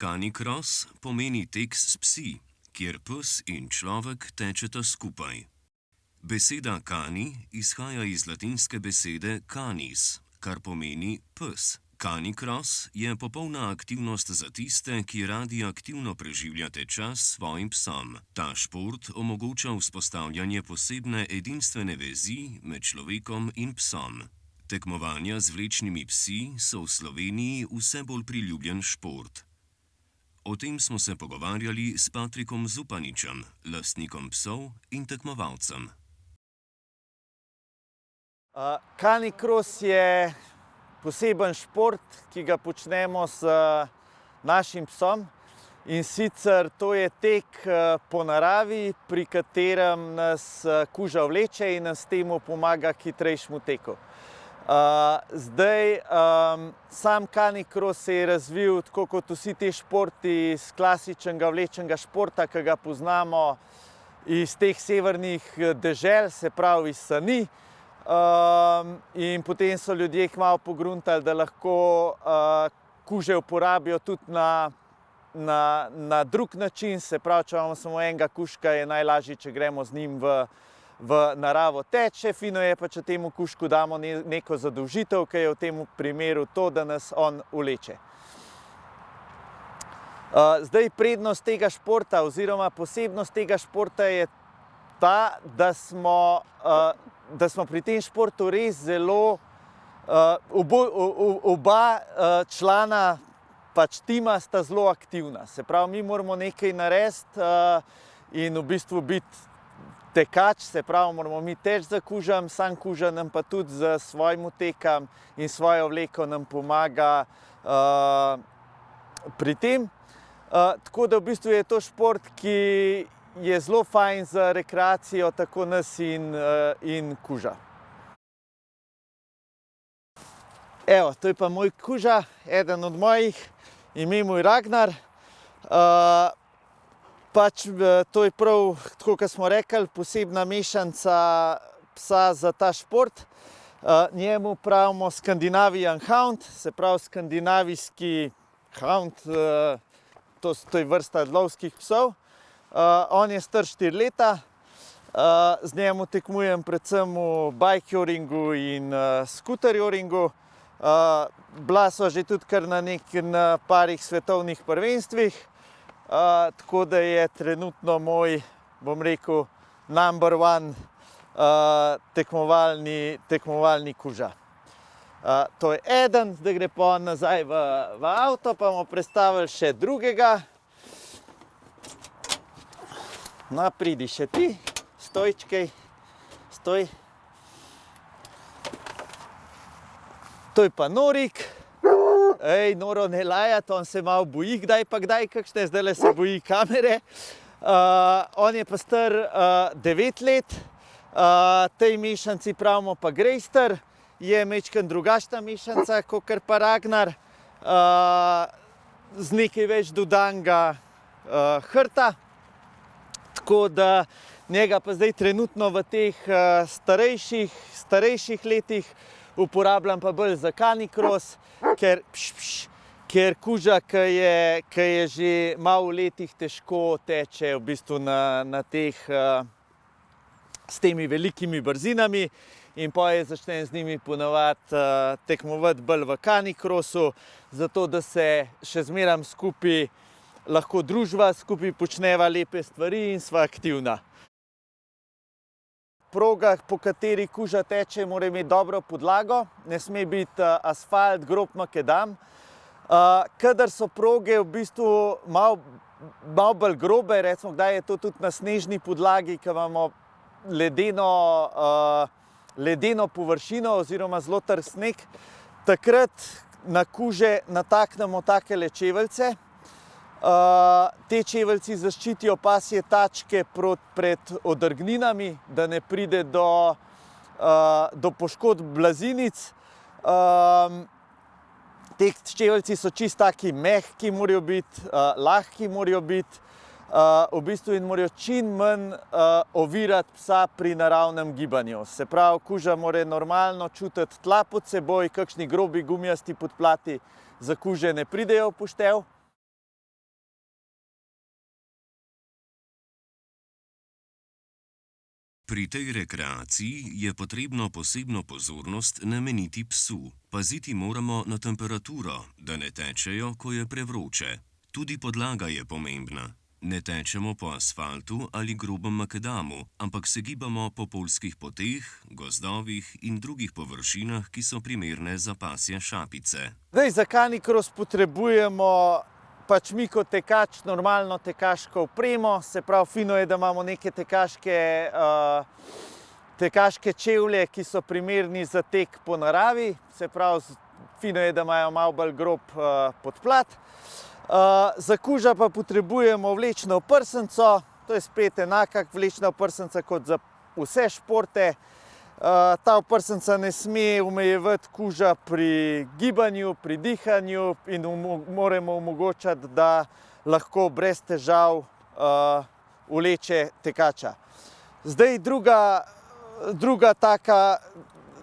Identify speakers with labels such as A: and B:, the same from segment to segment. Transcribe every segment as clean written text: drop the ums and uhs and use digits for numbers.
A: Canicross pomeni tek s psi, kjer pes in človek tečeta skupaj. Beseda cani izhaja iz latinske besede canis, kar pomeni pes. Canicross je popolna aktivnost za tiste, ki radi aktivno preživljate čas s svojim psom. Ta šport omogoča vzpostavljanje posebne edinstvene vezi med človekom in psom. Tekmovanja z vlečnimi psi so v Sloveniji vse bolj priljubljen šport. O tem smo se pogovarjali s Patrikom Zupaničem, lastnikom psov in tekmovalcem.
B: Canicross je poseben šport, ki ga počnemo s našim psom, in sicer to je tek po naravi, pri katerem nas kuža vleče in nam s tem pomaga k hitrejšemu teku. Sam Canicross se je razvil tako kot vsi ti športi iz klasičnega vlečnega športa, ki ga poznamo iz teh severnih dežel, se pravi iz Sani. In potem so ljudje kmalu pogruntali, da lahko kuže uporabijo tudi na drug način, se pravi, če imamo samo enega kužka, je najlažje, če gremo z njim v naravo teče. Fino je pa, če temu kužku damo neko zadolžitev, ki je v tem primeru to, da nas on vleče. Zdaj, prednost tega športa oziroma posebnost tega športa je ta, da smo pri tem športu res zelo, oba člana tima sta zelo aktivna. Se pravi, mi moramo nekaj narediti in v bistvu biti tekač, se pravi, moramo mi teči za kužem, sam kuža nam pa tudi z svojim tekom in svojo vleko nam pomaga pri tem. Tako da v bistvu je to šport, ki je zelo fajn za rekreacijo tako nas in kuža. Evo, to je pa moj kuža, eden od mojih, ime mu je Ragnar. To je prav, tako kot smo rekli, posebna mešanca psa za ta šport. Njemu pravimo Scandinavian Hound, se pravi skandinavijski hound, to je vrsta lovskih psov. On je star 4 leta, z njemu tekmujem predvsem v bikejoringu in skuterjoringu. Bila sva že tudi kar na parih svetovnih prvenstvih, tako da je trenutno moj, bom rekel, number one tekmovalni kuža. To je eden, zdaj gre pa on nazaj v avto, pa bomo prestavili še drugega. No, pridi še ti, stoj. To je pa Norik. Noro ne lajati, on se malo boji kdaj pa kdaj kakšne, zdajle se boji kamere. On je pa star 9 let, tej mešanci pravimo pa Greyster, je majčkeno drugačna mešanca kakor pa Ragnar, z nekaj več dodanega hrta. Tako da njega pa zdaj trenutno v teh starejših letih uporabljam pa bolj za Canicross, ker kuža, ki je že malo v letih, težko teče v bistvu s temi velikimi brzinami in potem začnem z njimi ponavadi tekmovati bolj v Canicrossu, zato da se še zmeraj skupaj lahko družba, skupaj počneva lepe stvari in sva aktivna. Proga, po kateri kuža teče, mora imeti dobro podlago, ne sme biti asfalt, grob makadam. Kadar so proge v bistvu malo bolj grobe, recimo kdaj je to tudi na snežni podlagi, ko imamo ledeno površino oziroma zelo trd sneg, takrat na kuže nataknemo takele čeveljce. Te čeveljci zaščitijo pasje tačke pred odrgninami, da ne pride do poškodb blazinic. Te čeveljci so čisto taki mehki morajo biti, lahki morajo biti, v bistvu in morajo čim manj ovirati psa pri naravnem gibanju. Se pravi, kuža mora normalno čutiti tla pod seboj, kakšni grobi gumijasti podplati za kuže ne pridejo v poštev.
A: Pri tej rekreaciji je potrebno posebno pozornost nameniti psu. Paziti moramo na temperaturo, da ne tečejo, ko je prevroče. Tudi podlaga je pomembna. Ne tečemo po asfaltu ali grobem makadamu, ampak se gibamo po poljskih poteh, gozdovih in drugih površinah, ki so primerne za pasje šapice.
B: Za canicross potrebujemo pač mi kot tekač normalno tekaško opremo, se pravi, fino je, da imamo neke tekaške čevlje, ki so primerni za tek po naravi, se pravi, fino je, da imajo malo bolj grob podplat. Za kuža pa potrebujemo vlečno oprsnico, to je spet enaka vlečna oprsnica kot za vse športe. Ta oprsnica ne sme omejevati kuža pri gibanju, pri dihanju in moramo omogočati, da lahko brez težav vleče tekača. Zdaj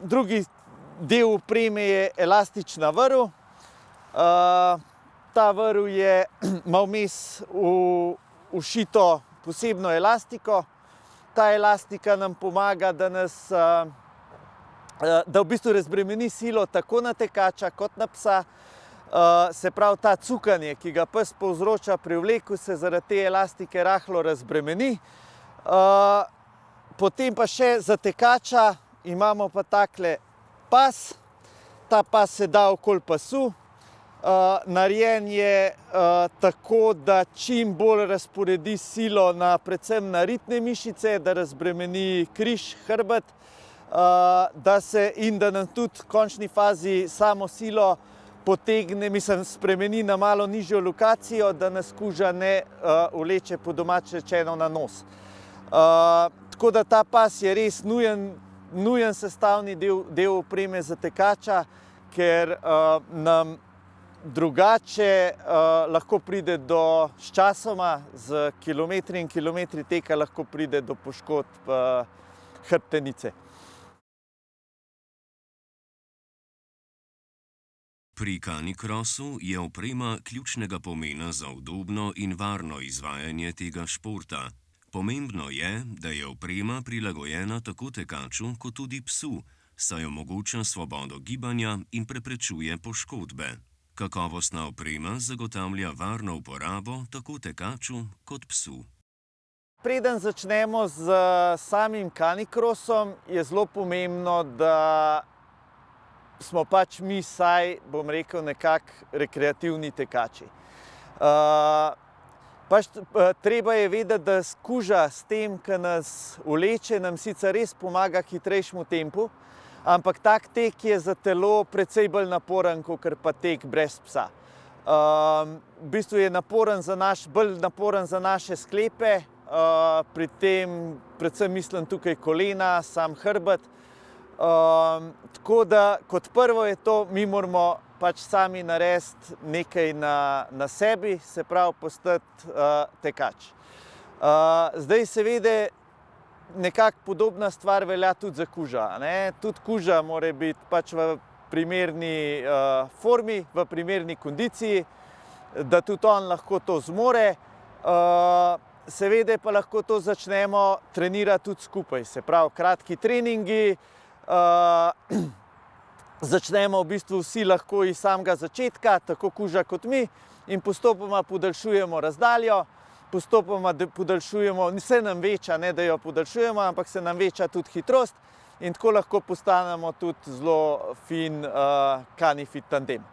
B: drugi del opreme je elastična vrv. Ta vrv je malo vmes všito posebno elastiko. Ta elastika nam pomaga, da v bistvu razbremeni silo tako na tekača kot na psa. Se pravi, ta cukanje, ki ga pes povzroča pri vleku, se zaradi te elastike rahlo razbremeni. Potem pa še za tekača imamo pa takle pas. Ta pas se da okoli pasu. Narejen je tako, da čim bolj razporedi silo predvsem na ritne mišice, da razbremeni križ, hrbet, in da nam tudi v končni fazi samo silo spremeni na malo nižjo lokacijo, da nas kuža ne vleče po domače rečeno na nos. Tako da ta pas je res nujen sestavni del opreme za tekača, ker nam drugače lahko pride sčasoma z kilometri in kilometri teka lahko pride do poškodb hrbtenice.
A: Pri canicrossu je oprema ključnega pomena za udobno in varno izvajanje tega športa. Pomembno je, da je oprema prilagojena tako tekaču kot tudi psu, saj omogoča svobodo gibanja in preprečuje poškodbe. Kakovostna oprema zagotavlja varno uporabo tako tekaču kot psu.
B: Preden začnemo z samim canicrossom, je zelo pomembno, da smo pač mi vsaj, bom rekel, nekako rekreativni tekači. Treba je vedeti, da kuža s tem, ki nas vleče, nam sicer res pomaga k hitrejšemu tempu, ampak tak tek je za telo precej bolj naporen, kakor pa tek brez psa. V bistvu je bolj naporen za naše sklepe, pri tem predvsem mislim tukaj kolena, sam hrbet. Tako da kot prvo je to, mi moramo pač sami narediti nekaj na sebi, se pravi postati tekač. Zdaj seveda nekako podobna stvar velja tudi za kuža. Tudi kuža mora biti pač v primerni formi, v primerni kondiciji, da tudi on lahko to zmore. Seveda pa lahko to začnemo trenirati tudi skupaj, se pravi kratki treningi. Začnemo v bistvu vsi lahko iz samega začetka, tako kuža kot mi, in postopoma podaljšujemo razdaljo. Postopoma podaljšujemo, se nam veča, ne da jo podaljšujemo, ampak se nam veča tudi hitrost in tako lahko postanemo tudi zelo fin canifit tandem.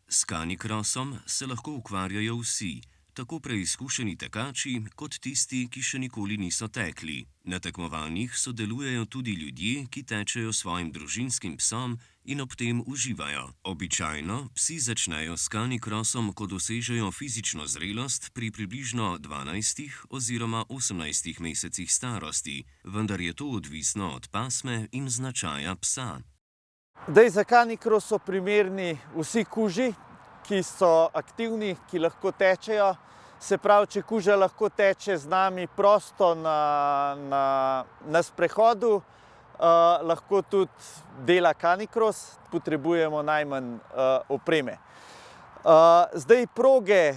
A: S canicrossom se lahko ukvarjajo vsi, tako preizkušeni tekači kot tisti, ki še nikoli niso tekli. Na tekmovanjih sodelujejo tudi ljudje, ki tečejo svojim družinskim psom in ob tem uživajo. Običajno psi začnejo s canicrossom, ko dosežejo fizično zrelost pri približno 12 oziroma 18 mesecih starosti, vendar je to odvisno od pasme in značaja psa.
B: Za canicross so primerni vsi kuži, ki so aktivni, ki lahko tečejo. Se pravi, če kuža lahko teče z nami prosto na sprehodu, lahko tudi dela canicross, potrebujemo najmanj opreme. Zdaj proge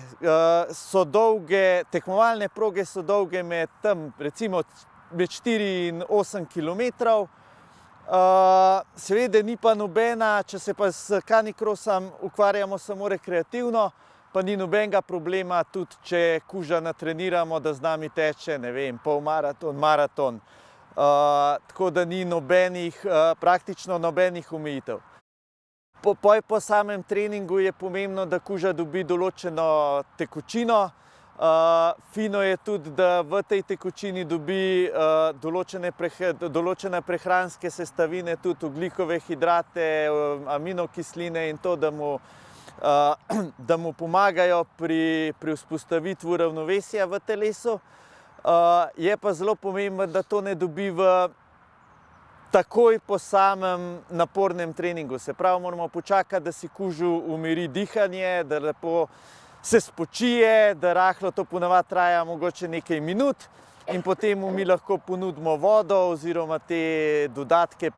B: so dolge, tekmovalne proge so dolge med 4 in 8 kilometrov. Seveda ni pa nobena, če se pa s canicrossom ukvarjamo samo rekreativno, pa ni nobenega problema, tudi če kuža natreniramo, da z nami teče, ne vem, polmaraton, maraton. Tako da ni praktično nobenih omejitev. Po samem treningu je pomembno, da kuža dobi določeno tekočino. Fino je tudi, da v tej tekočini dobi določene prehranske sestavine, tudi ogljikove hidrate, aminokisline in to, da mu pomagajo pri vzpostavitvi ravnovesja v telesu. Je pa zelo pomembno, da to ne dobi takoj po samem napornem treningu. Se pravi, moramo počakati, da si kužu umiri dihanje, da lepo se spočije, da rahlo to ponavadi traja mogoče nekaj minut in potem mu mi lahko ponudimo vodo oziroma te dodatke.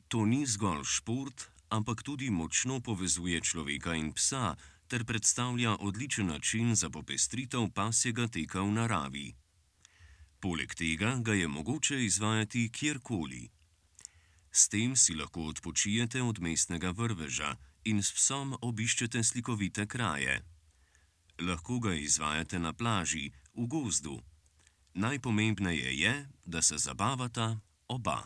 A: To ni zgolj šport, ampak tudi močno povezuje človeka in psa ter predstavlja odličen način za popestritev pasjega teka v naravi. Poleg tega ga je mogoče izvajati kjerkoli. S tem si lahko odpočijete od mestnega vrveža in s psom obiščete slikovite kraje. Lahko ga izvajate na plaži, v gozdu. Najpomembneje je, da se zabavata oba.